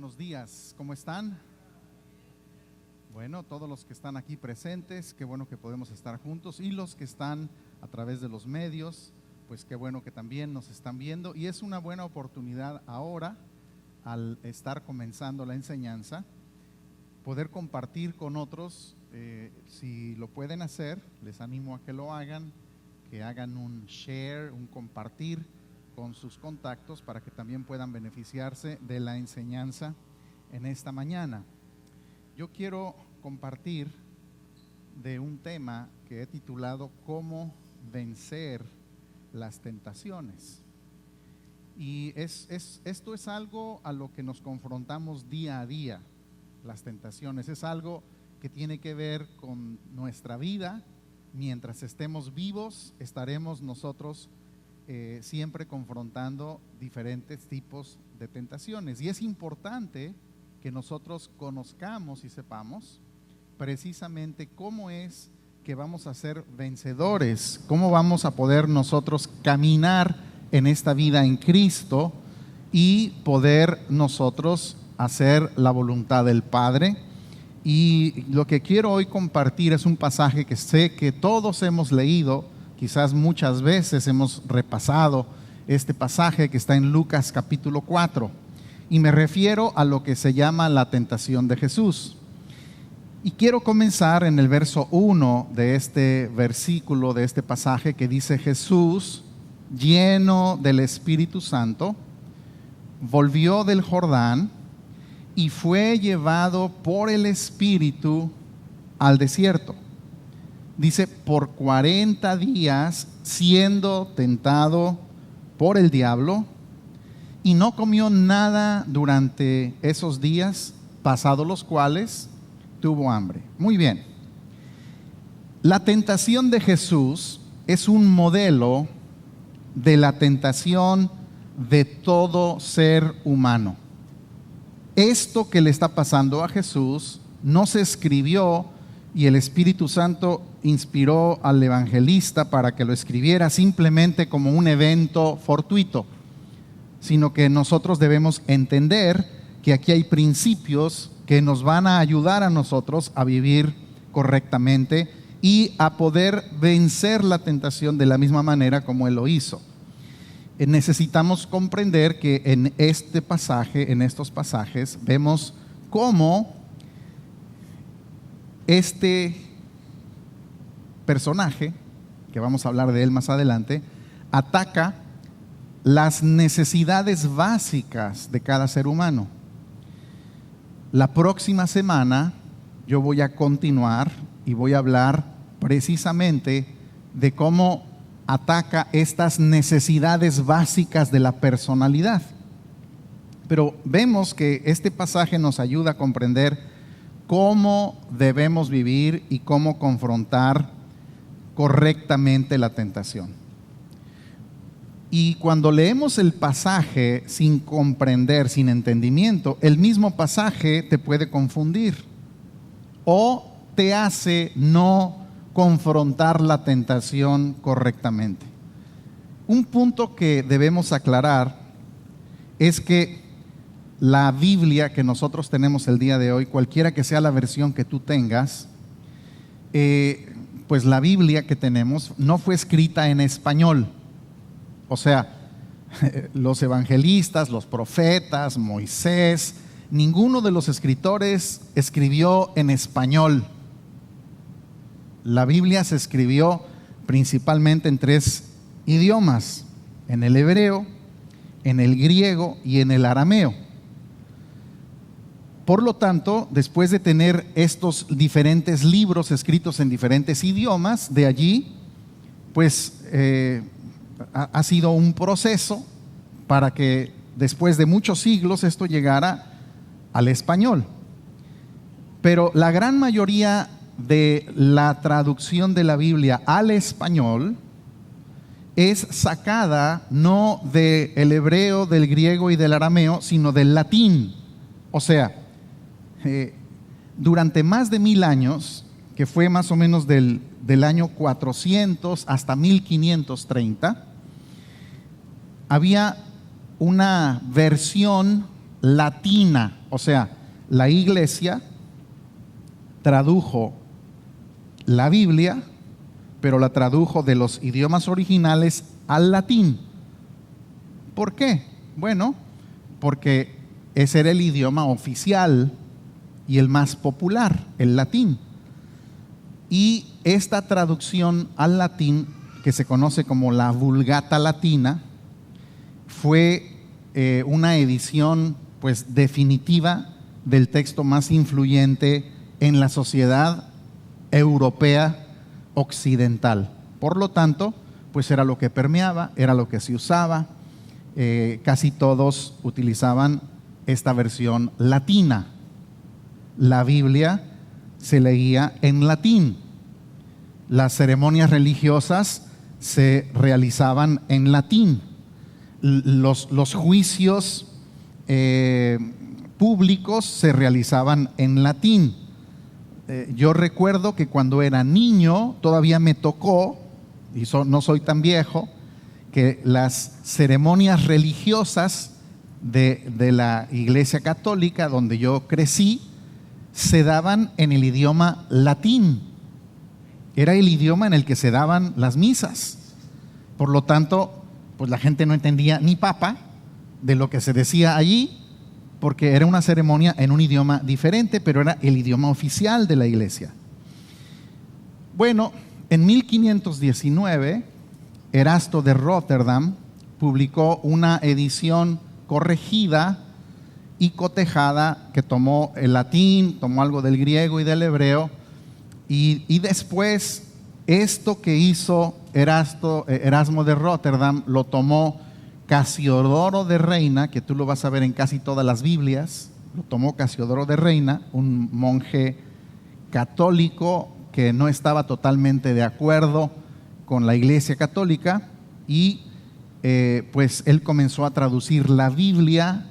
buenos días. ¿Cómo están? Bueno, todos los que están aquí presentes, qué bueno que podemos estar juntos, y los que están a través de los medios, pues qué bueno que también nos están viendo. Y es una buena oportunidad ahora, al estar comenzando la enseñanza, poder compartir con otros. Si lo pueden hacer, les animo a que lo hagan, que hagan un share, un compartir con sus contactos para que también puedan beneficiarse de la enseñanza en esta mañana. Yo quiero compartir de un tema que he titulado ¿Cómo vencer las tentaciones? Y esto es algo a lo que nos confrontamos día a día. Las tentaciones es algo que tiene que ver con nuestra vida. Mientras estemos vivos, estaremos nosotros siempre confrontando diferentes tipos de tentaciones. Y es importante que nosotros conozcamos y sepamos precisamente cómo es que vamos a ser vencedores, cómo vamos a poder nosotros caminar en esta vida en Cristo y poder nosotros hacer la voluntad del Padre. Y lo que quiero hoy compartir es un pasaje que sé que todos hemos leído, quizás muchas veces hemos repasado este pasaje que está en Lucas capítulo 4, y me refiero a lo que se llama la tentación de Jesús. Y quiero comenzar en el verso 1 de este versículo, de este pasaje, que dice: Jesús, lleno del Espíritu Santo, volvió del Jordán y fue llevado por el Espíritu al desierto. Dice, por 40 días siendo tentado por el diablo, y no comió nada durante esos días, pasados los cuales tuvo hambre. Muy bien. La tentación de Jesús es un modelo de la tentación de todo ser humano. Esto que le está pasando a Jesús no se escribió y el Espíritu Santo inspiró al evangelista para que lo escribiera simplemente como un evento fortuito, sino que nosotros debemos entender que aquí hay principios que nos van a ayudar a nosotros a vivir correctamente y a poder vencer la tentación de la misma manera como Él lo hizo. Necesitamos comprender que en este pasaje, en estos pasajes, vemos cómo este personaje, que vamos a hablar de él más adelante, ataca las necesidades básicas de cada ser humano. La próxima semana yo voy a continuar y voy a hablar precisamente de cómo ataca estas necesidades básicas de la personalidad. Pero vemos que este pasaje nos ayuda a comprender cómo debemos vivir y cómo confrontar correctamente la tentación. Y cuando leemos el pasaje sin comprender, sin entendimiento, el mismo pasaje te puede confundir o te hace no confrontar la tentación correctamente. Un punto que debemos aclarar es que la Biblia que nosotros tenemos el día de hoy, cualquiera que sea la versión que tú tengas, pues la Biblia que tenemos no fue escrita en español. O sea, los evangelistas, los profetas, Moisés, ninguno de los escritores escribió en español. La Biblia se escribió principalmente en 3 idiomas: en el hebreo, en el griego y en el arameo. Por lo tanto, después de tener estos diferentes libros escritos en diferentes idiomas, de allí, pues ha sido un proceso para que después de muchos siglos esto llegara al español. Pero la gran mayoría de la traducción de la Biblia al español es sacada no del hebreo, del griego y del arameo, sino del latín. O sea, durante más de 1000 años, que fue más o menos del año 400 hasta 1530, había una versión latina. O sea, la iglesia tradujo la Biblia, pero la tradujo de los idiomas originales al latín. ¿Por qué? Bueno, porque ese era el idioma oficial y el más popular, el latín. Y esta traducción al latín, que se conoce como la Vulgata Latina, fue una edición pues definitiva del texto más influyente en la sociedad europea occidental. Por lo tanto, pues era lo que permeaba, era lo que se usaba. Casi todos utilizaban esta versión latina. La Biblia se leía en latín. Las ceremonias religiosas se realizaban en latín. Los juicios públicos se realizaban en latín. Yo recuerdo que cuando era niño todavía me tocó, y no soy tan viejo, que las ceremonias religiosas de la Iglesia Católica, donde yo crecí, se daban en el idioma latín. Era el idioma en el que se daban las misas. Por lo tanto, pues la gente no entendía ni papa de lo que se decía allí, porque era una ceremonia en un idioma diferente, pero era el idioma oficial de la iglesia. Bueno, en 1519, Erasto de Rotterdam publicó una edición corregida y cotejada que tomó el latín, tomó algo del griego y del hebreo, y después esto que hizo Erasmo de Rotterdam lo tomó Casiodoro de Reina, que tú lo vas a ver en casi todas las Biblias. Lo tomó Casiodoro de Reina, un monje católico que no estaba totalmente de acuerdo con la Iglesia Católica, y pues él comenzó a traducir la Biblia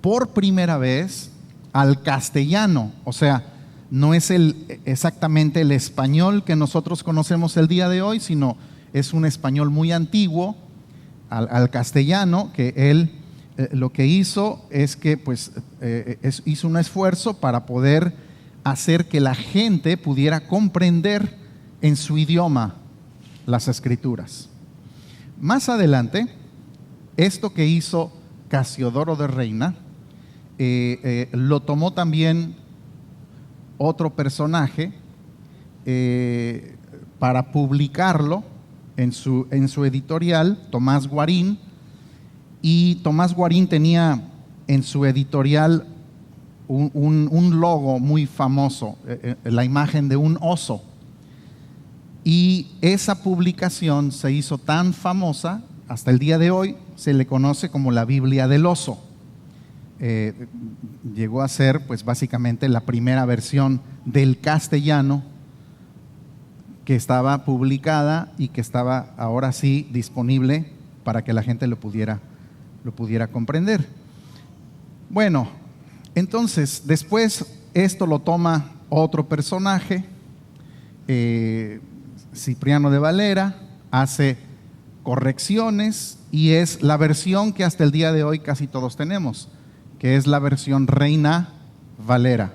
por primera vez al castellano. O sea, no es exactamente el español que nosotros conocemos el día de hoy, sino es un español muy antiguo al castellano, que él lo que hizo es que pues hizo un esfuerzo para poder hacer que la gente pudiera comprender en su idioma las escrituras. Más adelante, esto que hizo Casiodoro de Reina lo tomó también otro personaje para publicarlo en su editorial, Tomás Guarín. Y Tomás Guarín tenía en su editorial un logo muy famoso, la imagen de un oso. Y esa publicación se hizo tan famosa, hasta el día de hoy se le conoce como la Biblia del oso. Llegó a ser pues básicamente la primera versión del castellano que estaba publicada y que estaba ahora sí disponible para que la gente lo pudiera comprender. Bueno, entonces después esto lo toma otro personaje, Cipriano de Valera, hace correcciones y es la versión que hasta el día de hoy casi todos tenemos, que es la versión Reina Valera.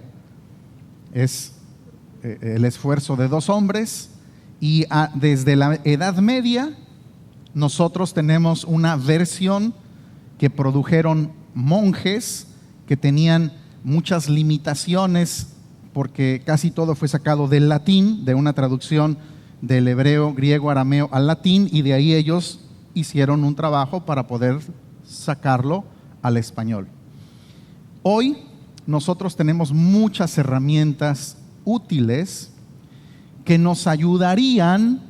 Es el esfuerzo de dos hombres, y desde la Edad Media nosotros tenemos una versión que produjeron monjes que tenían muchas limitaciones, porque casi todo fue sacado del latín, de una traducción del hebreo, griego, arameo al latín, y de ahí ellos hicieron un trabajo para poder sacarlo al español. Hoy nosotros tenemos muchas herramientas útiles que nos ayudarían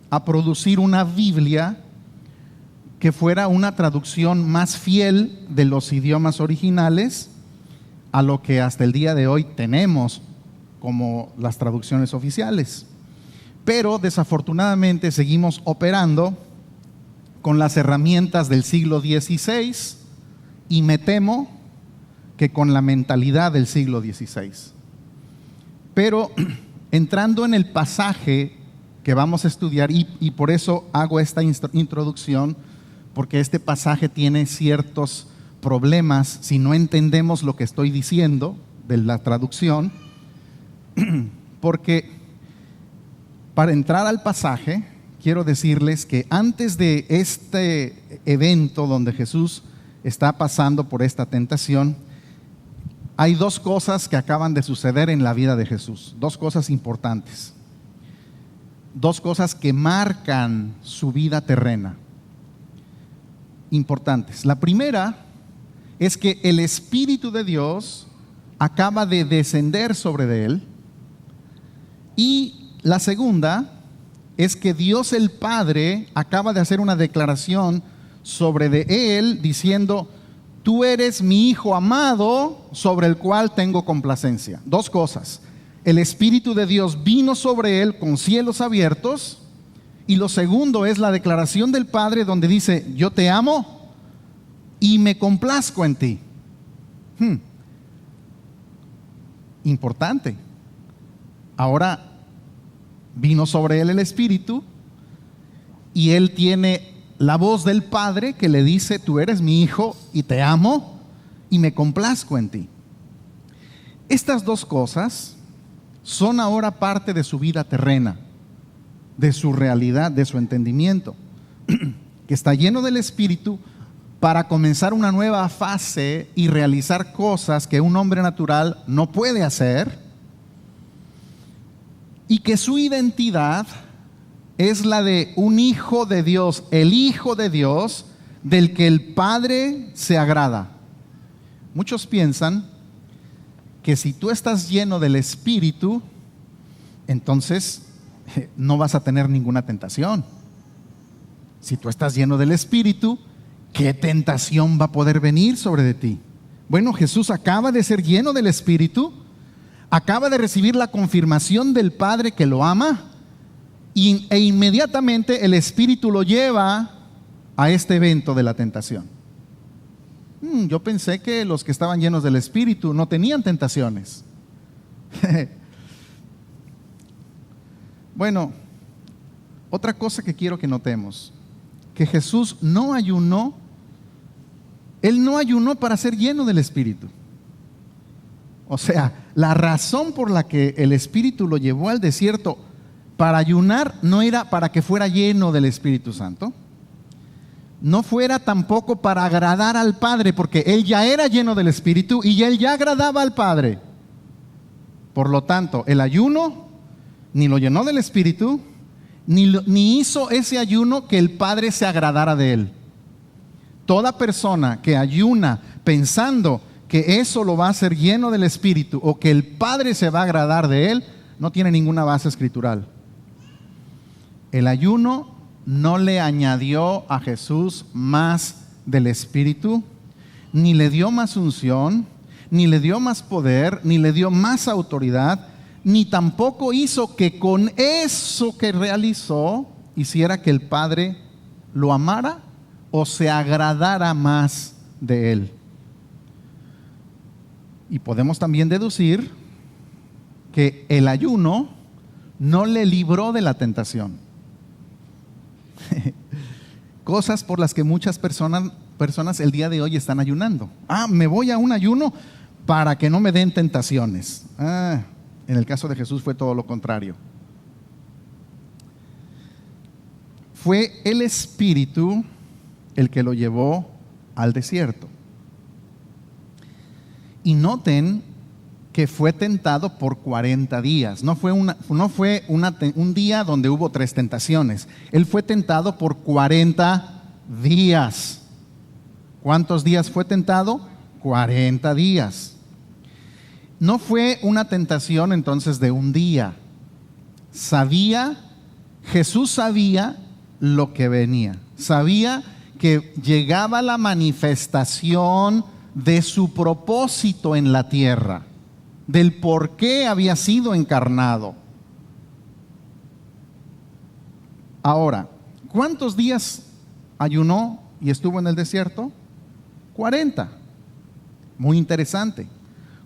a producir una Biblia que fuera una traducción más fiel de los idiomas originales a lo que hasta el día de hoy tenemos como las traducciones oficiales. Pero desafortunadamente seguimos operando con las herramientas del siglo XVI, y me temo que con la mentalidad del siglo XVI. Pero entrando en el pasaje que vamos a estudiar, y por eso hago esta introducción, porque este pasaje tiene ciertos problemas si no entendemos lo que estoy diciendo de la traducción, porque para entrar al pasaje, quiero decirles que antes de este evento donde Jesús está pasando por esta tentación, hay dos cosas que acaban de suceder en la vida de Jesús, dos cosas importantes, dos cosas que marcan su vida terrena, importantes. La primera es que el Espíritu de Dios acaba de descender sobre de él, y la segunda es que Dios el Padre acaba de hacer una declaración sobre de él diciendo: tú eres mi Hijo amado, sobre el cual tengo complacencia. Dos cosas: el Espíritu de Dios vino sobre él con cielos abiertos, y lo segundo es la declaración del Padre donde dice: yo te amo y me complazco en ti. Importante. Ahora vino sobre él el Espíritu y él tiene la voz del Padre que le dice: tú eres mi Hijo y te amo y me complazco en ti. Estas dos cosas son ahora parte de su vida terrena, de su realidad, de su entendimiento, que está lleno del Espíritu para comenzar una nueva fase y realizar cosas que un hombre natural no puede hacer, y que su identidad es la de un hijo de Dios, el Hijo de Dios, del que el Padre se agrada. Muchos piensan que si tú estás lleno del Espíritu, entonces no vas a tener ninguna tentación. Si tú estás lleno del Espíritu, ¿qué tentación va a poder venir sobre de ti? Bueno, Jesús acaba de ser lleno del Espíritu, acaba de recibir la confirmación del Padre que lo ama, e inmediatamente el Espíritu lo lleva a este evento de la tentación. Yo pensé que los que estaban llenos del Espíritu no tenían tentaciones. Bueno, otra cosa que quiero que notemos, que Jesús no ayunó. Él no ayunó para ser lleno del Espíritu. O sea, la razón por la que el Espíritu lo llevó al desierto para ayunar no era para que fuera lleno del Espíritu Santo. No fuera tampoco para agradar al Padre, porque él ya era lleno del Espíritu y él ya agradaba al Padre. Por lo tanto, el ayuno ni lo llenó del Espíritu, ni hizo ese ayuno que el Padre se agradara de él. Toda persona que ayuna pensando que eso lo va a hacer lleno del Espíritu o que el Padre se va a agradar de él, no tiene ninguna base escritural. El ayuno no le añadió a Jesús más del Espíritu, ni le dio más unción, ni le dio más poder, ni le dio más autoridad, ni tampoco hizo que con eso que realizó hiciera que el Padre lo amara o se agradara más de él. Y podemos también deducir que el ayuno no le libró de la tentación. Cosas por las que muchas personas el día de hoy están ayunando. Me voy a un ayuno para que no me den tentaciones. En el caso de Jesús fue todo lo contrario. Fue el Espíritu el que lo llevó al desierto. Y noten que fue tentado por 40 días. No fue un día donde hubo 3 tentaciones. Él fue tentado por 40 días. ¿Cuántos días fue tentado? 40 días. No fue una tentación entonces de un día. Jesús sabía lo que venía. Sabía que llegaba la manifestación de su propósito en la tierra, del por qué había sido encarnado. Ahora, ¿cuántos días ayunó y estuvo en el desierto? 40. Muy interesante.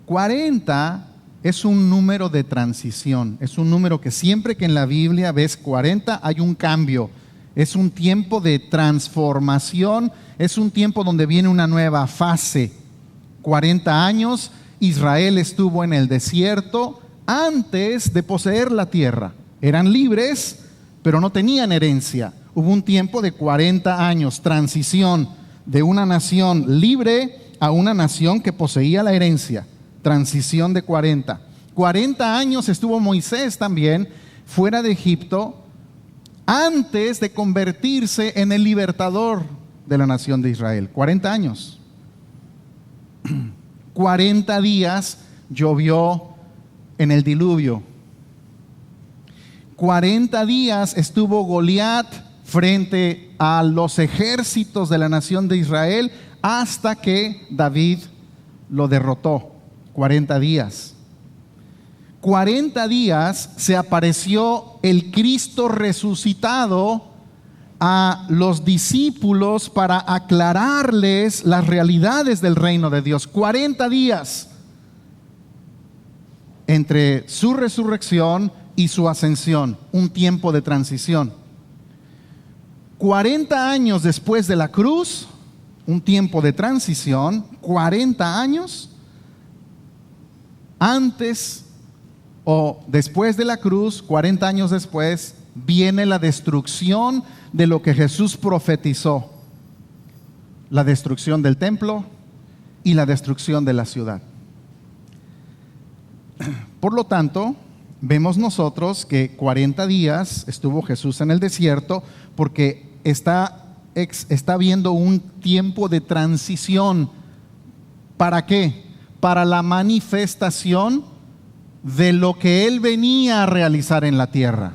40 es un número de transición, es un número que siempre que en la Biblia ves 40 hay un cambio. es un tiempo de transformación, es un tiempo donde viene una nueva fase. 40 años Israel estuvo en el desierto antes de poseer la tierra. Eran libres, pero no tenían herencia. Hubo un tiempo de 40 años, transición de una nación libre a una nación que poseía la herencia. Transición de 40. 40 años estuvo Moisés también fuera de Egipto antes de convertirse en el libertador de la nación de Israel. 40 años. 40 días llovió en el diluvio. 40 días estuvo Goliat frente a los ejércitos de la nación de Israel hasta que David lo derrotó. 40 días. 40 días se apareció el Cristo resucitado a los discípulos para aclararles las realidades del reino de Dios. 40 días entre su resurrección y su ascensión, un tiempo de transición. 40 años después de la cruz, un tiempo de transición. 40 años antes o después de la cruz, 40 años después, viene la destrucción de lo que Jesús profetizó: la destrucción del templo y la destrucción de la ciudad. Por lo tanto, vemos nosotros que 40 días estuvo Jesús en el desierto porque está viendo un tiempo de transición. ¿Para qué? Para la manifestación de lo que Él venía a realizar en la tierra.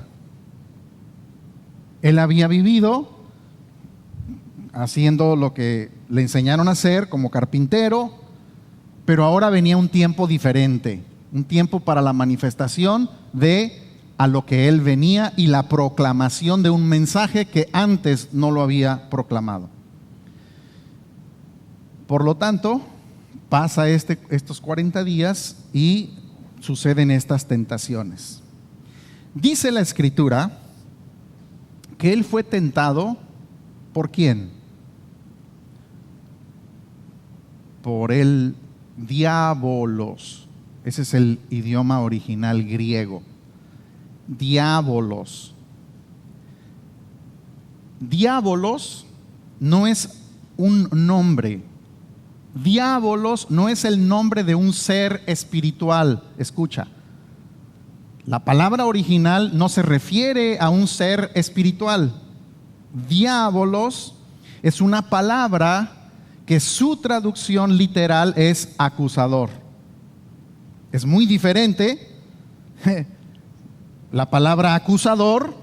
Él había vivido haciendo lo que le enseñaron a hacer como carpintero, pero ahora venía un tiempo diferente, un tiempo para la manifestación de a lo que Él venía y la proclamación de un mensaje que antes no lo había proclamado. Por lo tanto, pasa estos 40 días y suceden estas tentaciones. Dice la Escritura que Él fue tentado ¿por quién? Por el diabolos. Ese es el idioma original griego. Diabolos. Diabolos no es un nombre. Diabolos no es el nombre de un ser espiritual. Escucha, la palabra original no se refiere a un ser espiritual. Diabolos es una palabra que su traducción literal es acusador. Es muy diferente la palabra acusador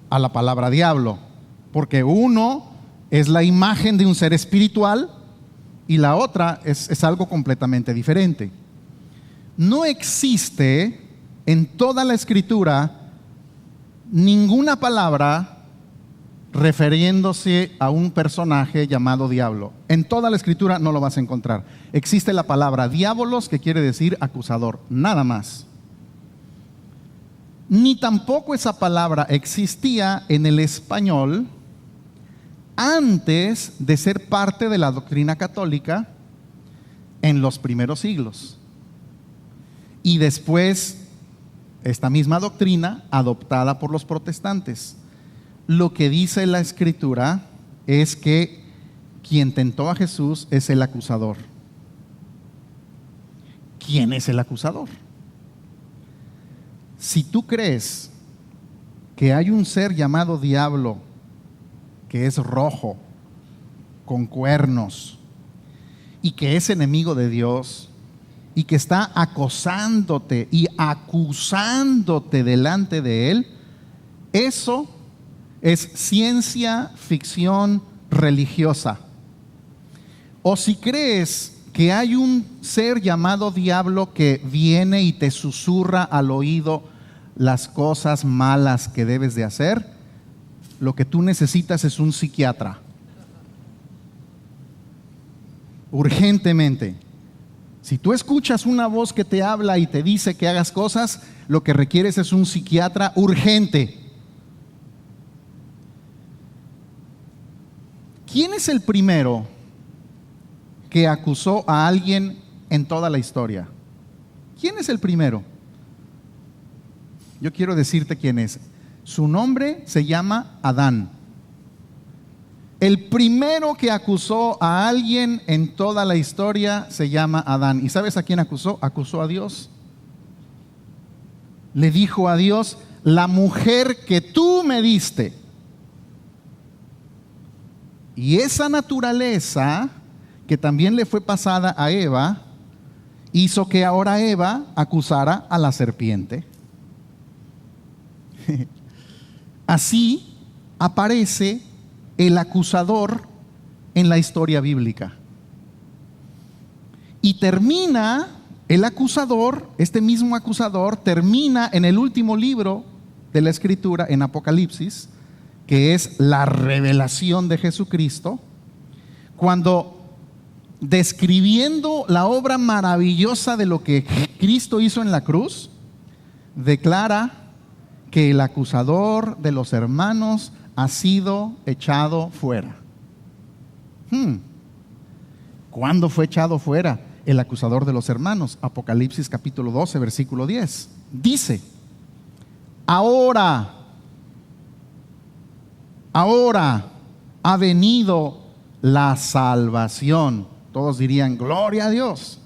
a la palabra diablo, porque uno es la imagen de un ser espiritual y la otra es algo completamente diferente. No existe en toda la Escritura ninguna palabra refiriéndose a un personaje llamado diablo. En toda la Escritura no lo vas a encontrar. Existe la palabra diabolos, que quiere decir acusador, nada más. Ni tampoco esa palabra existía en el español antes de ser parte de la doctrina católica en los primeros siglos. Y después, esta misma doctrina adoptada por los protestantes. Lo que dice la Escritura es que quien tentó a Jesús es el acusador. ¿Quién es el acusador? Si tú crees que hay un ser llamado diablo que es rojo, con cuernos, y que es enemigo de Dios, y que está acosándote y acusándote delante de Él, eso es ciencia ficción religiosa. O si crees que hay un ser llamado diablo que viene y te susurra al oído las cosas malas que debes de hacer, lo que tú necesitas es un psiquiatra. Urgentemente. Si tú escuchas una voz que te habla y te dice que hagas cosas, lo que requieres es un psiquiatra urgente. ¿Quién es el primero que acusó a alguien en toda la historia? ¿Quién es el primero? Yo quiero decirte quién es. Su nombre se llama Adán. El primero que acusó a alguien en toda la historia se llama Adán. ¿Y sabes a quién acusó? Acusó a Dios. Le dijo a Dios: la mujer que tú me diste. Y esa naturaleza que también le fue pasada a Eva hizo que ahora Eva acusara a la serpiente. Así aparece el acusador en la historia bíblica. Y termina el acusador, este mismo acusador, termina en el último libro de la Escritura, en Apocalipsis, que es la revelación de Jesucristo, cuando, describiendo la obra maravillosa de lo que Cristo hizo en la cruz, declara que el acusador de los hermanos ha sido echado fuera. ¿Cuándo fue echado fuera el acusador de los hermanos? Apocalipsis capítulo 12, versículo 10. Dice: ahora ha venido la salvación. Todos dirían: gloria a Dios.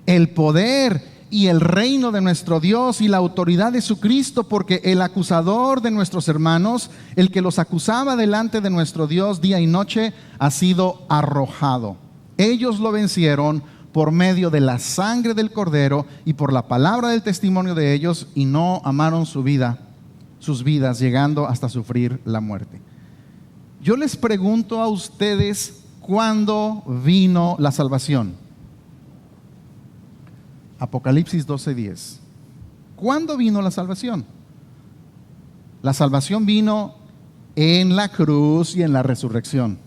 El poder y el reino de nuestro Dios y la autoridad de su Cristo, porque el acusador de nuestros hermanos, el que los acusaba delante de nuestro Dios día y noche, ha sido arrojado. Ellos lo vencieron por medio de la sangre del Cordero y por la palabra del testimonio de ellos, y no amaron sus vidas, llegando hasta sufrir la muerte. Yo les pregunto a ustedes, ¿cuándo vino la salvación? Apocalipsis 12:10. ¿Cuándo vino la salvación? La salvación vino en la cruz y en la resurrección.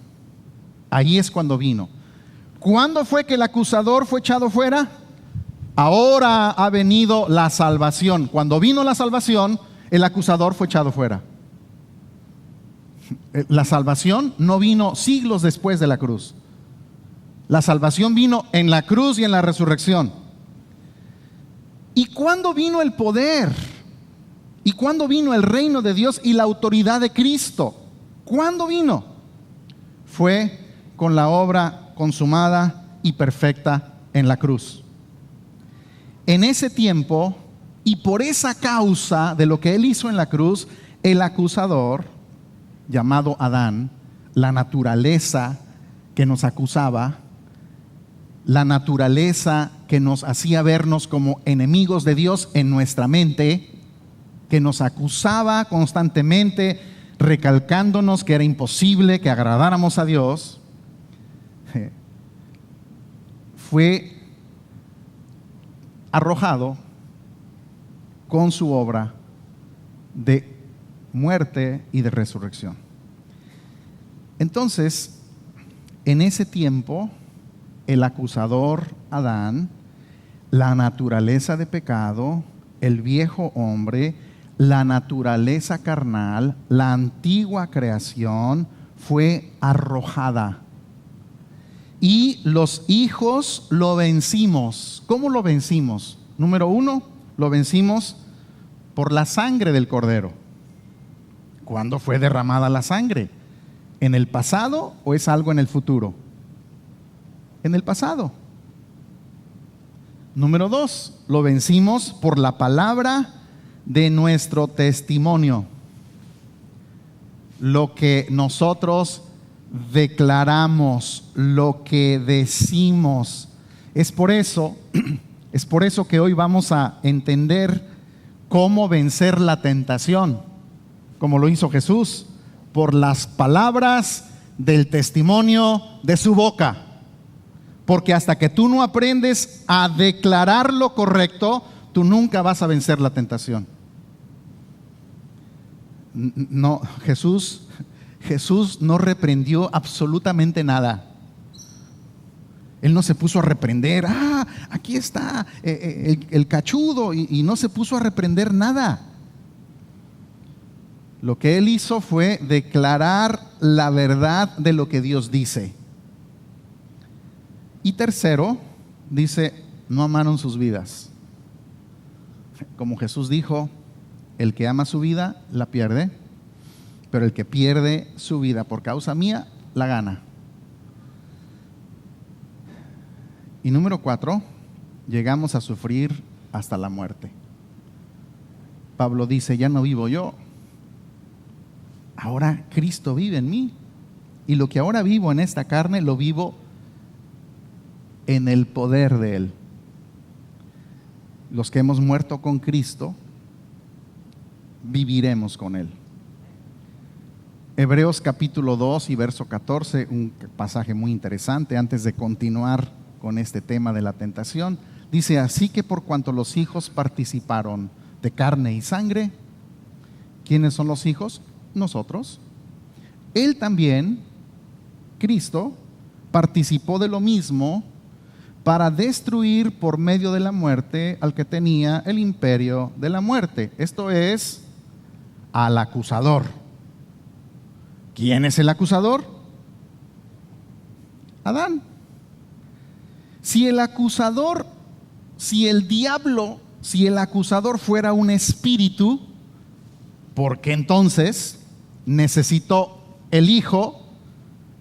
Ahí es cuando vino. ¿Cuándo fue que el acusador fue echado fuera? Ahora ha venido la salvación. Cuando vino la salvación, el acusador fue echado fuera. La salvación no vino siglos después de la cruz. La salvación vino en la cruz y en la resurrección. ¿Y cuándo vino el poder? ¿Y cuándo vino el reino de Dios y la autoridad de Cristo? ¿Cuándo vino? Fue con la obra consumada y perfecta en la cruz. En ese tiempo, y por esa causa de lo que Él hizo en la cruz, el acusador, llamado Adán, la naturaleza que nos acusaba, la naturaleza que nos hacía vernos como enemigos de Dios en nuestra mente, que nos acusaba constantemente, recalcándonos que era imposible que agradáramos a Dios, fue arrojado con su obra de muerte y de resurrección. Entonces, en ese tiempo, el acusador Adán, la naturaleza de pecado, el viejo hombre, la naturaleza carnal, la antigua creación fue arrojada. Y los hijos lo vencimos. ¿Cómo lo vencimos? Número 1, lo vencimos por la sangre del Cordero. ¿Cuándo fue derramada la sangre? ¿En el pasado o es algo en el futuro? En el pasado. Número 2, lo vencimos por la palabra de nuestro testimonio. Lo que nosotros declaramos, lo que decimos. Es por eso que hoy vamos a entender cómo vencer la tentación, como lo hizo Jesús, por las palabras del testimonio de su boca. Porque hasta que tú no aprendes a declarar lo correcto, tú nunca vas a vencer la tentación. No, Jesús no reprendió absolutamente nada. Él no se puso a reprender, aquí está el cachudo, y no se puso a reprender nada. Lo que él hizo fue declarar la verdad de lo que Dios dice. Y tercero, dice, no amaron sus vidas. Como Jesús dijo, el que ama su vida la pierde, pero el que pierde su vida por causa mía la gana. Y número 4, llegamos a sufrir hasta la muerte. Pablo dice, ya no vivo yo, ahora Cristo vive en mí. Y lo que ahora vivo en esta carne, lo vivo en el poder de Él. Los que hemos muerto con Cristo, viviremos con Él. Hebreos capítulo 2 y verso 14, un pasaje muy interesante antes de continuar con este tema de la tentación. Dice, así que por cuanto los hijos participaron de carne y sangre, ¿quiénes son los hijos? Nosotros. Él también, Cristo, participó de lo mismo para destruir por medio de la muerte al que tenía el imperio de la muerte. Esto es, al acusador. ¿Quién es el acusador? Adán. Si el acusador, si el diablo, si el acusador fuera un espíritu, ¿por qué entonces necesitó el Hijo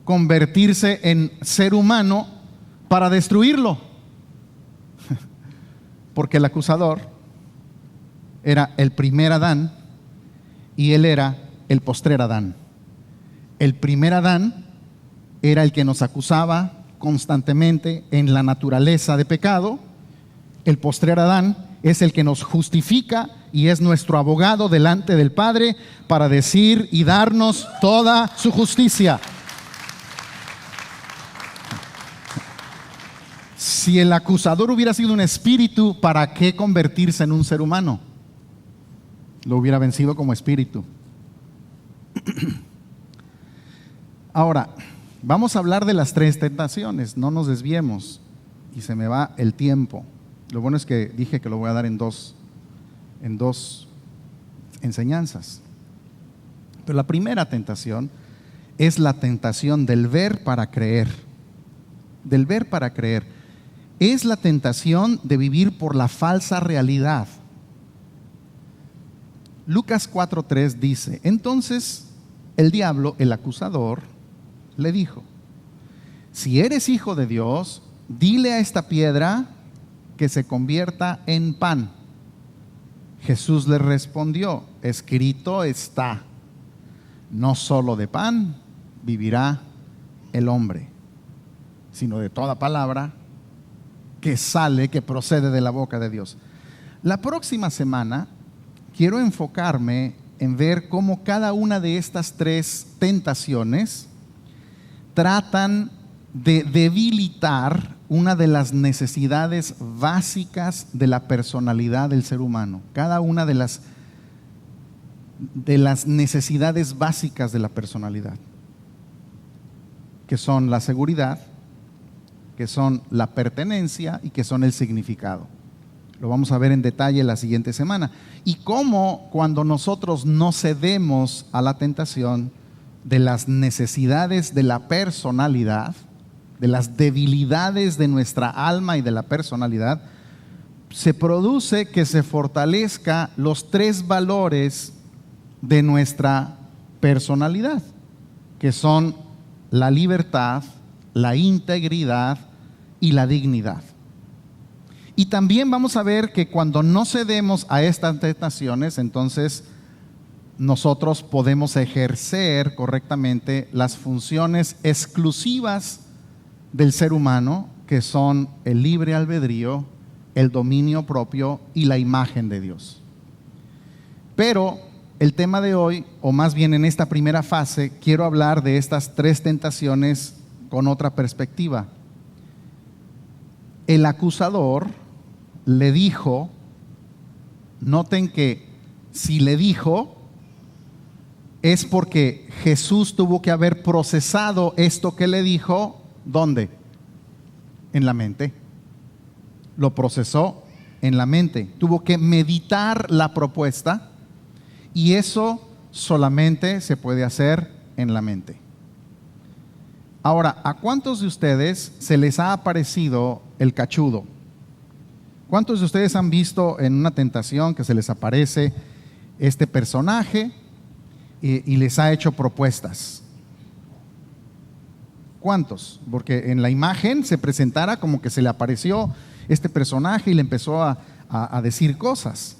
convertirse en ser humano para destruirlo? Porque el acusador era el primer Adán y él era el postrer Adán. El primer Adán era el que nos acusaba constantemente en la naturaleza de pecado. El postrer Adán es el que nos justifica y es nuestro abogado delante del Padre para decir y darnos toda su justicia. Si el acusador hubiera sido un espíritu, ¿para qué convertirse en un ser humano? Lo hubiera vencido como espíritu. Ahora, vamos a hablar de las 3 tentaciones, no nos desviemos y se me va el tiempo. Lo bueno es que dije que lo voy a dar en dos enseñanzas. Pero la primera tentación es la tentación del ver para creer. Del ver para creer. Es la tentación de vivir por la falsa realidad. Lucas 4:3 dice, entonces el diablo, el acusador, le dijo, si eres hijo de Dios, dile a esta piedra que se convierta en pan. Jesús le respondió, escrito está, no solo de pan vivirá el hombre, sino de toda palabra que sale, que procede de la boca de Dios. La próxima semana quiero enfocarme en ver cómo cada una de estas 3 tentaciones tratan de debilitar una de las necesidades básicas de la personalidad del ser humano. Cada una de las necesidades básicas de la personalidad, que son la seguridad, que son la pertenencia y que son el significado. Lo vamos a ver en detalle la siguiente semana. Y cómo cuando nosotros no cedemos a la tentación de las necesidades de la personalidad, de las debilidades de nuestra alma y de la personalidad, se produce que se fortalezca los 3 valores de nuestra personalidad, que son la libertad, la integridad y la dignidad. Y también vamos a ver que cuando no cedemos a estas tentaciones, entonces nosotros podemos ejercer correctamente las funciones exclusivas del ser humano, que son el libre albedrío, el dominio propio y la imagen de Dios. Pero el tema de hoy, o más bien en esta primera fase, quiero hablar de estas 3 tentaciones con otra perspectiva. El acusador le dijo, noten que si le dijo, es porque Jesús tuvo que haber procesado esto que le dijo, ¿dónde? En la mente. Lo procesó en la mente. Tuvo que meditar la propuesta y eso solamente se puede hacer en la mente. Ahora, ¿a cuántos de ustedes se les ha aparecido el cachudo? ¿Cuántos de ustedes han visto en una tentación que se les aparece este personaje y les ha hecho propuestas? ¿Cuántos? Porque en la imagen se presentara como que se le apareció este personaje y le empezó a decir cosas.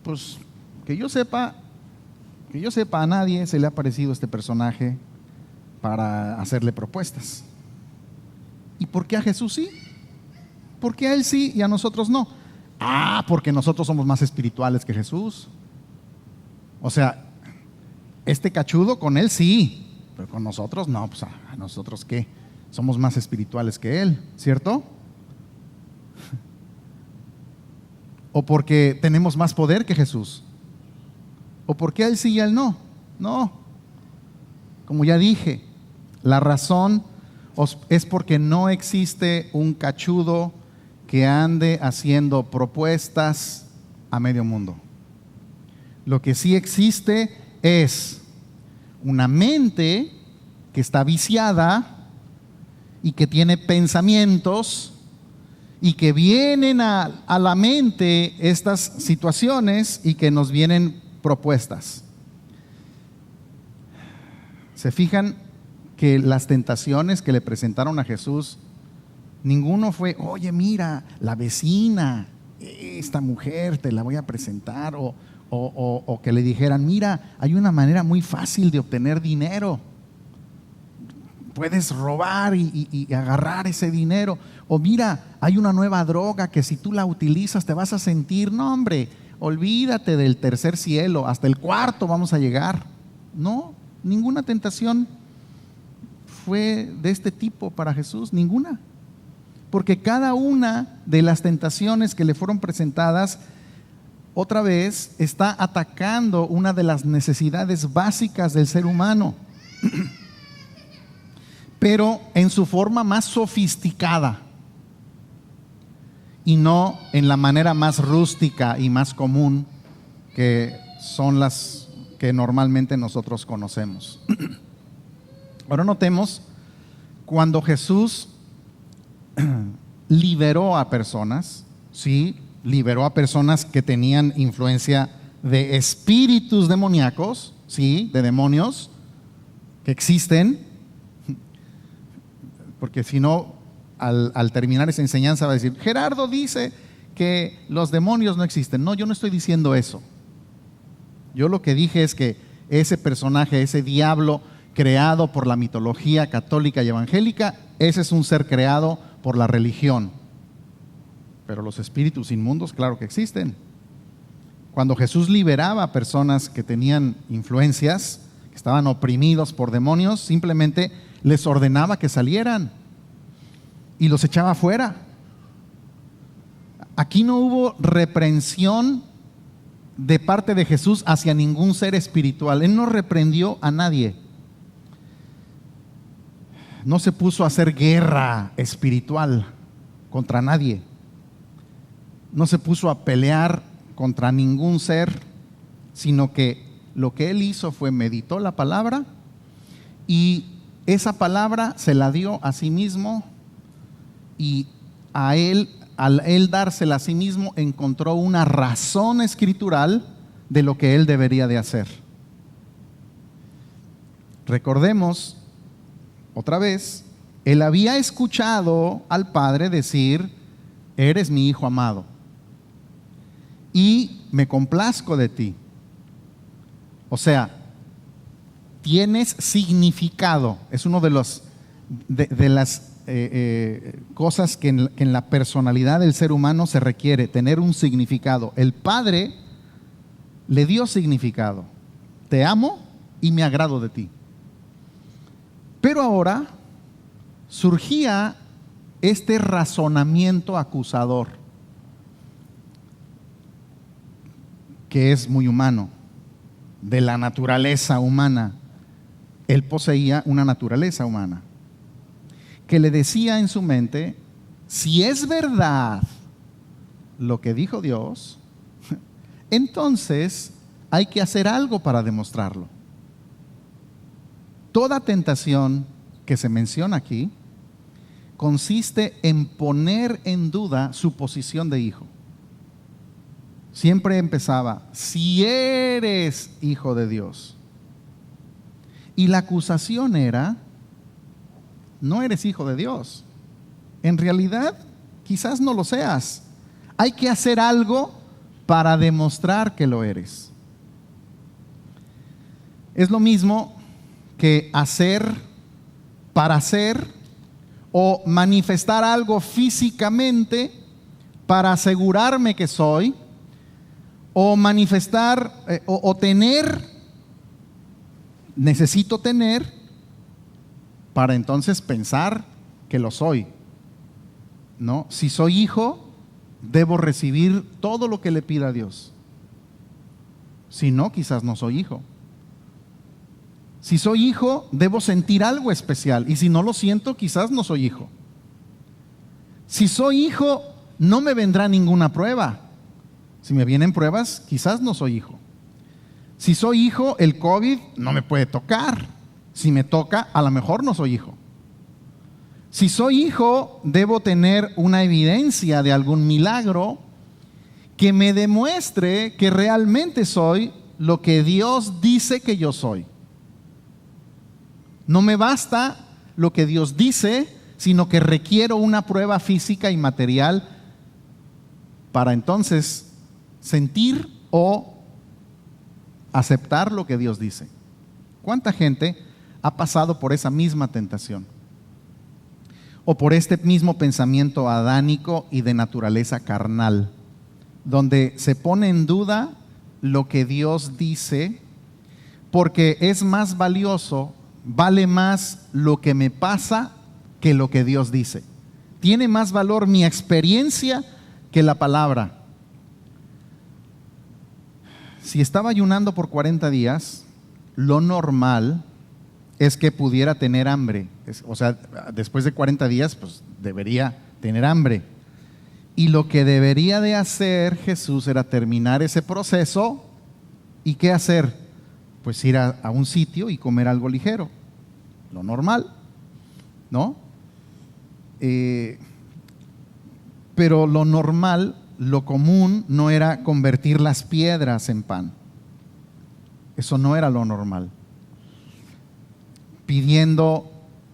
Pues que yo sepa, a nadie se le ha aparecido este personaje para hacerle propuestas. ¿Y por qué a Jesús sí? ¿Por qué a él sí y a nosotros no? Porque nosotros somos más espirituales que Jesús. O sea, este cachudo con él sí, pero con nosotros no. Pues a nosotros qué, somos más espirituales que él, ¿cierto? ¿O porque tenemos más poder que Jesús? ¿O porque a él sí y a él no? No. Como ya dije, la razón es porque no existe un cachudo que ande haciendo propuestas a medio mundo. Lo que sí existe es una mente que está viciada y que tiene pensamientos y que vienen a la mente estas situaciones y que nos vienen propuestas. ¿Se fijan que las tentaciones que le presentaron a Jesús, ninguno fue, oye, mira, la vecina, esta mujer te la voy a presentar, o que le dijeran, mira, hay una manera muy fácil de obtener dinero, puedes robar y agarrar ese dinero, o mira, hay una nueva droga que si tú la utilizas te vas a sentir, no hombre, olvídate del tercer cielo, hasta el cuarto vamos a llegar. No, ninguna tentación fue de este tipo para Jesús, ninguna. Porque cada una de las tentaciones que le fueron presentadas, otra vez, está atacando una de las necesidades básicas del ser humano, pero en su forma más sofisticada y no en la manera más rústica y más común que son las que normalmente nosotros conocemos. Ahora notemos, cuando Jesús liberó a personas, ¿sí? Liberó a personas que tenían influencia de espíritus demoníacos, ¿sí? De demonios que existen, porque si no, al terminar esa enseñanza va a decir, Gerardo dice que los demonios no existen. No, yo no estoy diciendo eso. Yo lo que dije es que ese personaje, ese diablo creado por la mitología católica y evangélica, ese es un ser creado por la religión. Pero los espíritus inmundos, claro que existen. Cuando Jesús liberaba a personas que tenían influencias, que estaban oprimidos por demonios, simplemente les ordenaba que salieran y los echaba fuera. Aquí no hubo reprensión de parte de Jesús hacia ningún ser espiritual. Él no reprendió a nadie. No se puso a hacer guerra espiritual contra nadie. No se puso a pelear contra ningún ser, sino que lo que él hizo fue meditó la palabra y esa palabra se la dio a sí mismo, y a él, al él dársela a sí mismo, encontró una razón escritural de lo que él debería de hacer. Recordemos otra vez, él había escuchado al Padre decir, eres mi hijo amado y me complazco de ti. O sea, tienes significado. Es uno de las cosas que en la personalidad del ser humano se requiere, tener un significado. El Padre le dio significado. Te amo y me agrado de ti. Pero ahora surgía este razonamiento acusador, que es muy humano, de la naturaleza humana. Él poseía una naturaleza humana que le decía en su mente, si es verdad lo que dijo Dios, entonces hay que hacer algo para demostrarlo. Toda tentación que se menciona aquí consiste en poner en duda su posición de hijo. Siempre empezaba, si eres hijo de Dios. Y la acusación era, no eres hijo de Dios. En realidad, quizás no lo seas. Hay que hacer algo para demostrar que lo eres. Es lo mismo que hacer para hacer o manifestar algo físicamente para asegurarme que soy, o manifestar o tener, necesito tener para entonces pensar que lo soy. ¿No? Si soy hijo, debo recibir todo lo que le pida a Dios. Si no, quizás no soy hijo. Si soy hijo, debo sentir algo especial. Y si no lo siento, quizás no soy hijo. Si soy hijo, no me vendrá ninguna prueba. Si me vienen pruebas, quizás no soy hijo. Si soy hijo, el COVID no me puede tocar. Si me toca, a lo mejor no soy hijo. Si soy hijo, debo tener una evidencia de algún milagro que me demuestre que realmente soy lo que Dios dice que yo soy. No me basta lo que Dios dice, sino que requiero una prueba física y material para entonces sentir o aceptar lo que Dios dice. ¿Cuánta gente ha pasado por esa misma tentación? O por este mismo pensamiento adánico y de naturaleza carnal, donde se pone en duda lo que Dios dice, porque es más valioso, vale más lo que me pasa que lo que Dios dice. Tiene más valor mi experiencia que la palabra. Si estaba ayunando por 40 días, lo normal es que pudiera tener hambre. O sea, después de 40 días, pues debería tener hambre. Y lo que debería de hacer Jesús era terminar ese proceso. ¿Y qué hacer? Pues ir a un sitio y comer algo ligero. Lo normal, ¿no? Pero lo normal, lo común, no era convertir las piedras en pan. Eso no era lo normal. Pidiendo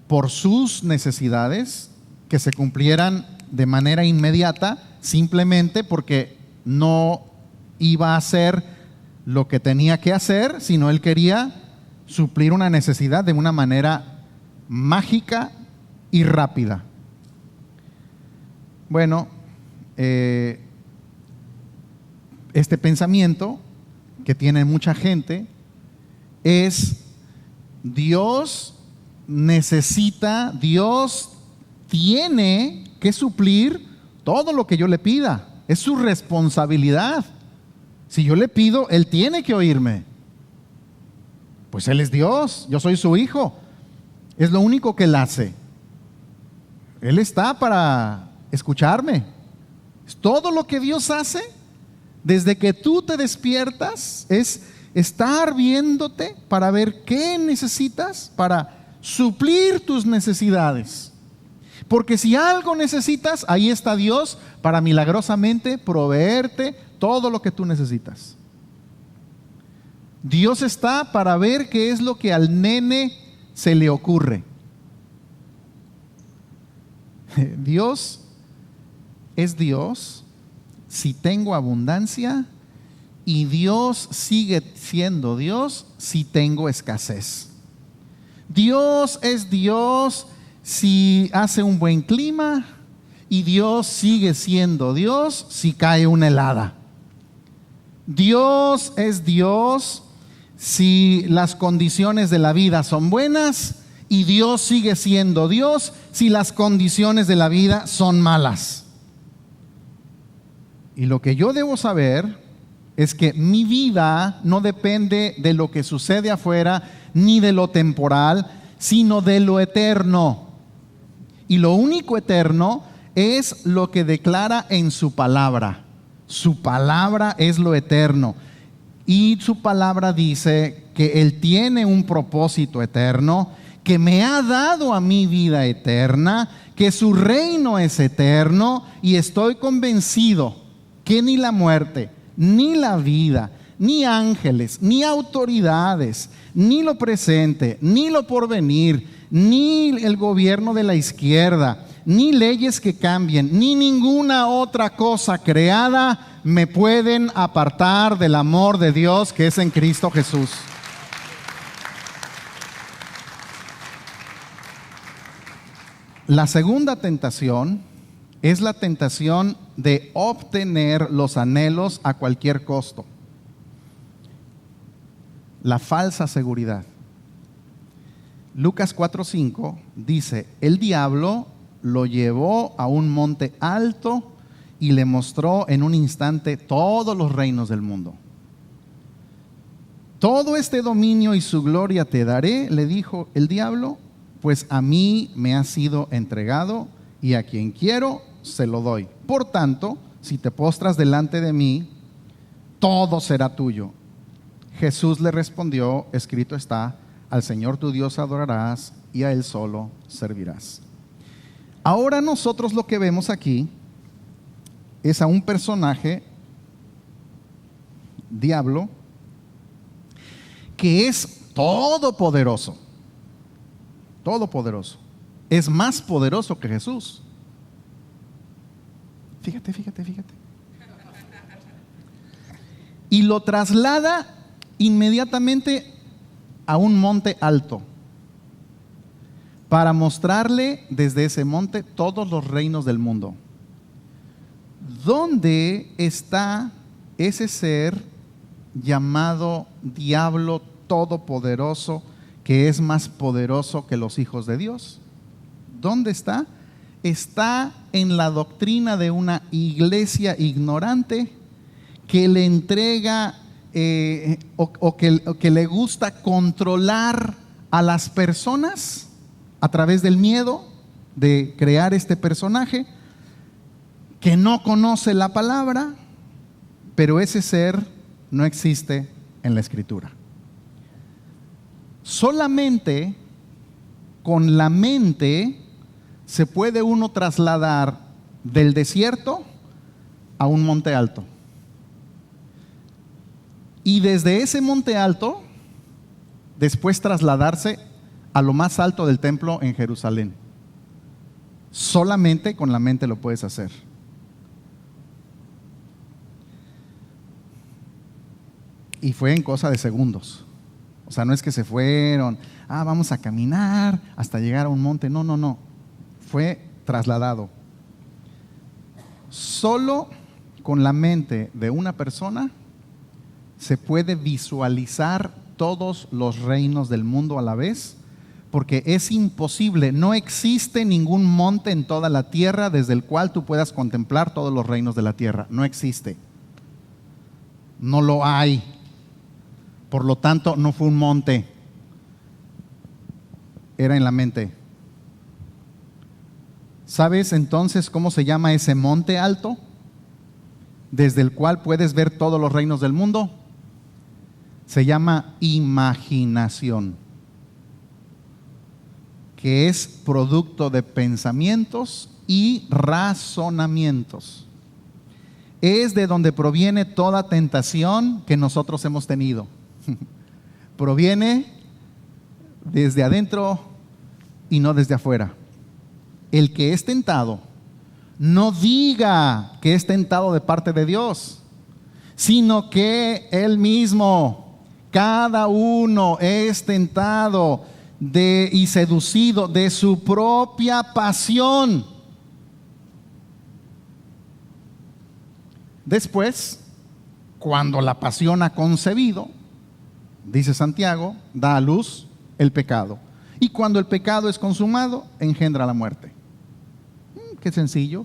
por sus necesidades que se cumplieran de manera inmediata, simplemente porque no iba a hacer lo que tenía que hacer, sino él quería suplir una necesidad de una manera mágica y rápida. Bueno, este pensamiento que tiene mucha gente es: Dios necesita, Dios tiene que suplir todo lo que yo le pida. Es su responsabilidad. Si yo le pido, Él tiene que oírme. Pues Él es Dios, yo soy su hijo. Es lo único que Él hace. Él está para escucharme. Es todo lo que Dios hace desde que tú te despiertas, es estar viéndote para ver qué necesitas, para suplir tus necesidades. Porque si algo necesitas, ahí está Dios para milagrosamente proveerte todo lo que tú necesitas. Dios está para ver qué es lo que al nene se le ocurre. Dios es Dios si tengo abundancia, y Dios sigue siendo Dios si tengo escasez. Dios es Dios si hace un buen clima, y Dios sigue siendo Dios si cae una helada. Dios es Dios si las condiciones de la vida son buenas, y Dios sigue siendo Dios si las condiciones de la vida son malas. Y lo que yo debo saber es que mi vida no depende de lo que sucede afuera ni de lo temporal, sino de lo eterno. Y lo único eterno es lo que declara en su palabra. Su palabra es lo eterno. y su palabra dice que Él tiene un propósito eterno, que me ha dado a mí vida eterna, que su reino es eterno, y estoy convencido que ni la muerte, ni la vida, ni ángeles, ni autoridades, ni lo presente, ni lo porvenir, ni el gobierno de la izquierda, ni leyes que cambien, ni ninguna otra cosa creada me pueden apartar del amor de Dios que es en Cristo Jesús. La segunda tentación es la tentación de obtener los anhelos a cualquier costo. La falsa seguridad. Lucas 4:5 dice: el diablo lo llevó a un monte alto y le mostró en un instante todos los reinos del mundo. Todo este dominio y su gloria te daré, le dijo el diablo, pues a mí me ha sido entregado y a quien quiero se lo doy. Por tanto, si te postras delante de mí, todo será tuyo. Jesús le respondió: escrito está, al Señor tu Dios adorarás y a Él solo servirás. Ahora nosotros lo que vemos aquí es a un personaje, diablo, que es todopoderoso. Todopoderoso. Es más poderoso que Jesús. Fíjate. Y lo traslada inmediatamente a un monte alto para mostrarle desde ese monte todos los reinos del mundo. ¿Dónde está ese ser llamado diablo todopoderoso, que es más poderoso que los hijos de Dios? ¿Dónde está? Está en la doctrina de una iglesia ignorante que le entrega o que le gusta controlar a las personas a través del miedo de crear este personaje, que no conoce la palabra, pero ese ser no existe en la Escritura. Solamente con la mente se puede uno trasladar del desierto a un monte alto. Y desde ese monte alto, después trasladarse a lo más alto del templo en Jerusalén. Solamente con la mente lo puedes hacer. Y fue en cosa de segundos. O sea, no es que se fueron, vamos a caminar hasta llegar a un monte. No. Fue trasladado. Solo con la mente de una persona se puede visualizar todos los reinos del mundo a la vez, porque es imposible, no existe ningún monte en toda la tierra desde el cual tú puedas contemplar todos los reinos de la tierra. No existe. No lo hay. Por lo tanto, no fue un monte. Era en la mente. ¿Sabes entonces cómo se llama ese monte alto desde el cual puedes ver todos los reinos del mundo? Se llama imaginación, que es producto de pensamientos y razonamientos. Es de donde proviene toda tentación que nosotros hemos tenido. Proviene desde adentro y no desde afuera. El que es tentado, no diga que es tentado de parte de Dios, sino que él mismo, cada uno es tentado y seducido de su propia pasión. Después, cuando la pasión ha concebido, dice Santiago, da a luz el pecado. Y cuando el pecado es consumado, engendra la muerte. Qué sencillo.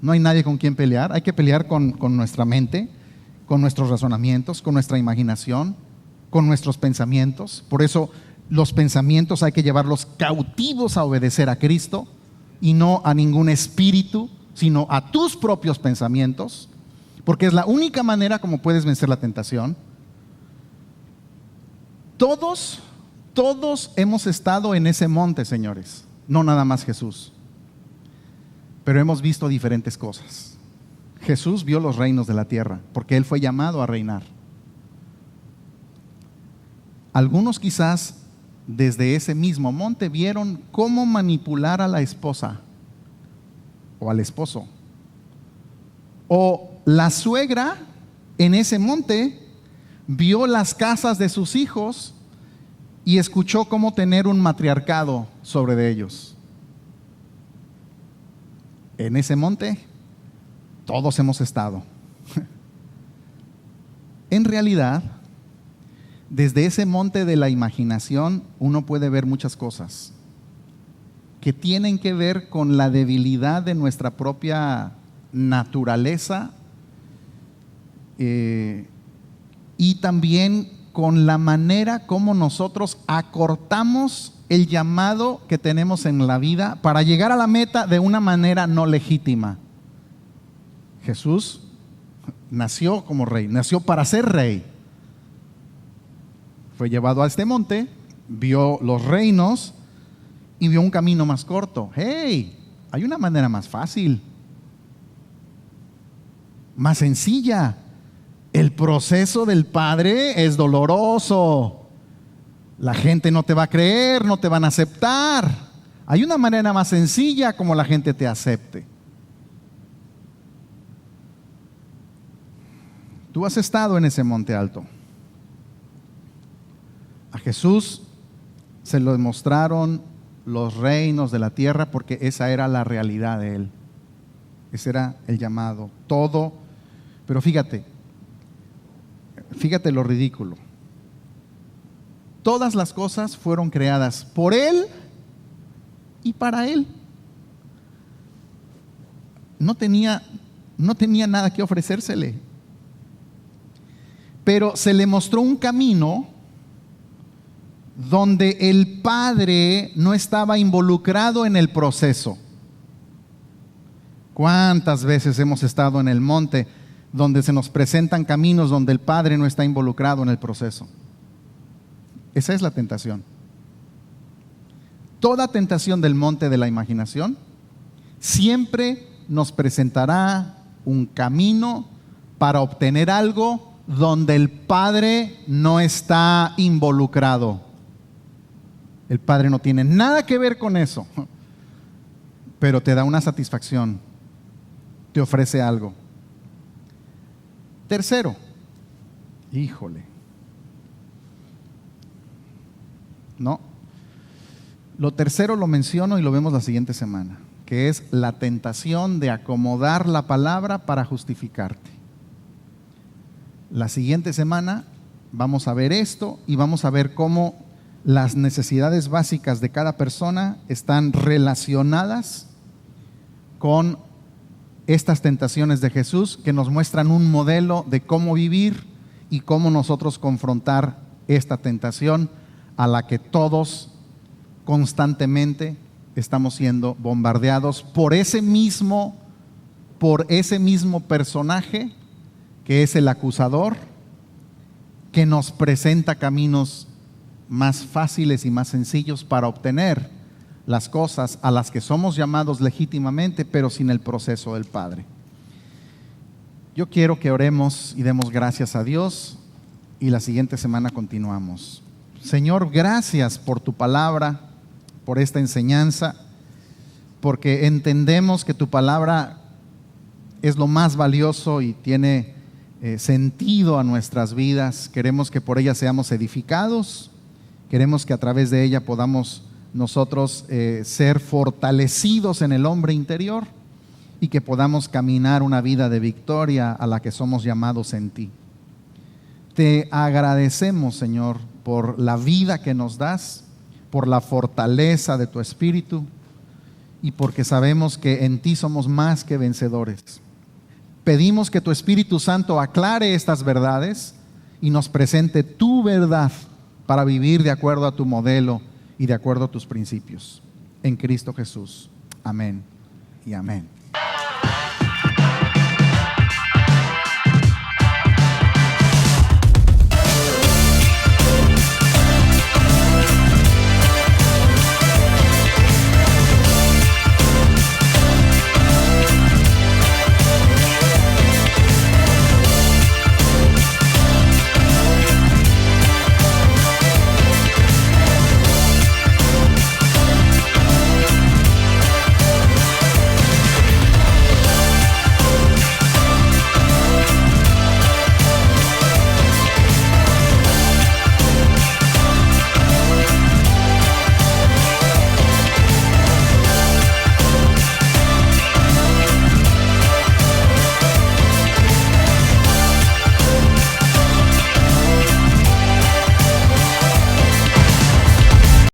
No hay nadie con quien pelear. Hay que pelear con nuestra mente, con nuestros razonamientos, con nuestra imaginación, con nuestros pensamientos. Por eso los pensamientos hay que llevarlos cautivos a obedecer a Cristo y no a ningún espíritu, sino a tus propios pensamientos. porque es la única manera como puedes vencer la tentación. Todos hemos estado en ese monte, señores, no nada más Jesús, pero hemos visto diferentes cosas. Jesús vio los reinos de la tierra, porque Él fue llamado a reinar. Algunos quizás desde ese mismo monte vieron cómo manipular a la esposa o al esposo. O la suegra en ese monte vio las casas de sus hijos y escuchó cómo tener un matriarcado sobre de ellos. En ese monte todos hemos estado. En realidad, desde ese monte de la imaginación uno puede ver muchas cosas que tienen que ver con la debilidad de nuestra propia naturaleza y también con la manera como nosotros acortamos el llamado que tenemos en la vida para llegar a la meta de una manera no legítima. Jesús nació como rey, nació para ser rey. Fue llevado a este monte, vio los reinos y vio un camino más corto. ¡Hey! Hay una manera más fácil, más sencilla. El proceso del Padre es doloroso. La gente no te va a creer, no te van a aceptar. Hay una manera más sencilla como la gente te acepte. Tú has estado en ese monte alto. A Jesús se lo demostraron los reinos de la tierra porque esa era la realidad de Él. Ese era el llamado. Todo. Pero fíjate lo ridículo. Todas las cosas fueron creadas por Él y para Él. No tenía nada que ofrecérsele. Pero se le mostró un camino donde el Padre no estaba involucrado en el proceso. ¿Cuántas veces hemos estado en el monte donde se nos presentan caminos donde el Padre no está involucrado en el proceso? Esa es la tentación. Toda tentación del monte de la imaginación siempre nos presentará un camino para obtener algo donde el Padre no está involucrado. El Padre no tiene nada que ver con eso, pero te da una satisfacción, te ofrece algo. Tercero, híjole, no, lo tercero lo menciono y lo vemos la siguiente semana, que es la tentación de acomodar la palabra para justificarte. La siguiente semana vamos a ver esto y vamos a ver cómo las necesidades básicas de cada persona están relacionadas con estas tentaciones de Jesús que nos muestran un modelo de cómo vivir y cómo nosotros confrontar esta tentación a la que todos constantemente estamos siendo bombardeados por ese mismo personaje que es el acusador, que nos presenta caminos más fáciles y más sencillos para obtener las cosas a las que somos llamados legítimamente, pero sin el proceso del Padre. Yo quiero que oremos y demos gracias a Dios y la siguiente semana continuamos. Señor, gracias por tu palabra, por esta enseñanza, porque entendemos que tu palabra es lo más valioso y tiene sentido a nuestras vidas. Queremos que por ella seamos edificados, queremos que a través de ella podamos nosotros ser fortalecidos en el hombre interior y que podamos caminar una vida de victoria a la que somos llamados en ti. Te agradecemos, Señor, por la vida que nos das, por la fortaleza de tu espíritu y porque sabemos que en ti somos más que vencedores. Pedimos que tu Espíritu Santo aclare estas verdades y nos presente tu verdad para vivir de acuerdo a tu modelo y de acuerdo a tus principios. En Cristo Jesús. Amén y amén.